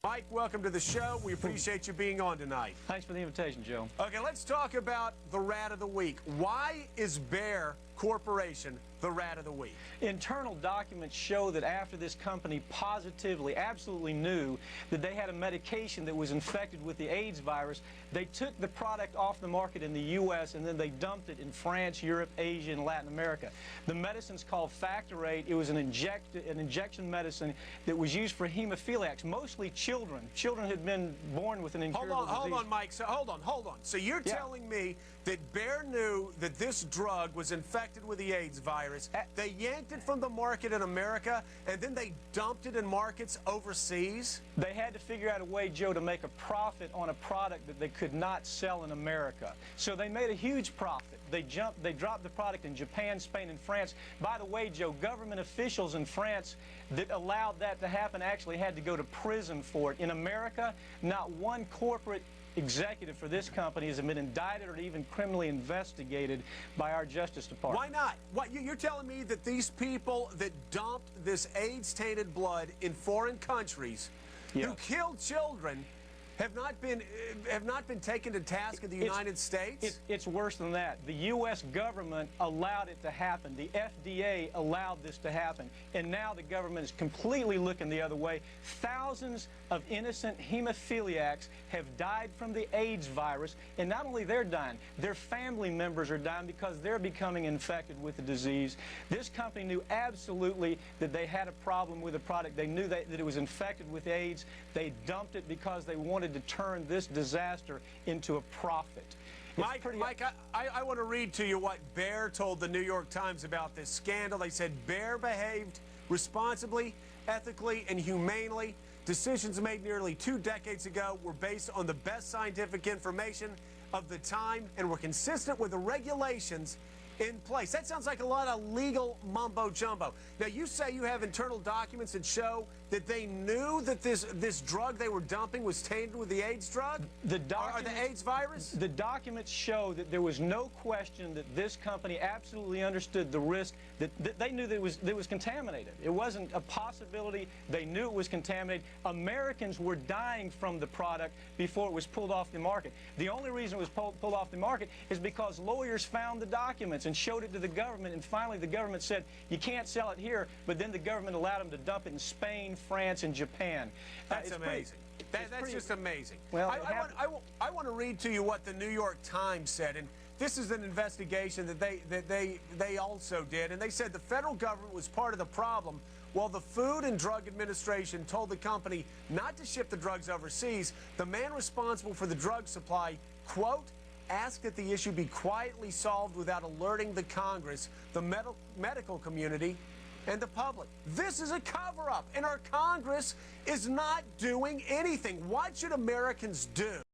Mike, welcome to the show. We appreciate you being on tonight. Thanks for the invitation, Joe. Okay, let's talk about the rat of the week. Why is Bayer Corporation the rat of the week? Internal documents show that after this company positively, absolutely knew that they had a medication that was infected with the AIDS virus, they took the product off the market in the U.S. and then they dumped it in France, Europe, Asia, and Latin America. The medicine's called Factor 8. It was an injection medicine that was used for hemophiliacs, mostly children. Children had been born with an incurable disease. Hold on, Mike. So, hold on. So you're telling me that Bayer knew that this drug was infected with the AIDS virus, they yanked it from the market in America, and then they dumped it in markets overseas? They had to figure out a way, Joe, to make a profit on a product that they could not sell in America. So they made a huge profit. They dropped the product in Japan, Spain, and France. By the way, Joe, government officials in France that allowed that to happen actually had to go to prison for it. In America, not one corporate executive for this company has been indicted or even criminally investigated by our Justice Department. Why not? You're telling me that these people that dumped this AIDS-tainted blood in foreign countries, who killed children, have not been taken to task in the United States? It's worse than that. The U.S. government allowed it to happen. The FDA allowed this to happen. And now the government is completely looking the other way. Thousands of innocent hemophiliacs have died from the AIDS virus. And not only they're dying, their family members are dying because they're becoming infected with the disease. This company knew absolutely that they had a problem with the product. They knew that it was infected with AIDS. They dumped it because they wanted to turn this disaster into a profit. Mike, I want to read to you what Bayer told the New York Times about this scandal. They said Bayer behaved responsibly, ethically, and humanely. Decisions made nearly 2 decades ago were based on the best scientific information of the time and were consistent with the regulations in place. That sounds like a lot of legal mumbo-jumbo. Now, you say you have internal documents that show that they knew that this drug they were dumping was tainted with the AIDS drug? Or the AIDS virus? The documents show that there was no question that this company absolutely understood the risk, that they knew that it was contaminated. It wasn't a possibility. They knew it was contaminated. Americans were dying from the product before it was pulled off the market. The only reason it was pulled off the market is because lawyers found the documents and showed it to the government, and finally the government said, you can't sell it here, but then the government allowed them to dump it in Spain, France, and Japan. That's amazing. That's just amazing. Well, I want to read to you what the New York Times said, and this is an investigation that they also did, and they said the federal government was part of the problem while the Food and Drug Administration told the company not to ship the drugs overseas. The man responsible for the drug supply, quote, asked that the issue be quietly solved without alerting the Congress, the medical community, and the public. This is a cover-up, and our Congress is not doing anything. What should Americans do?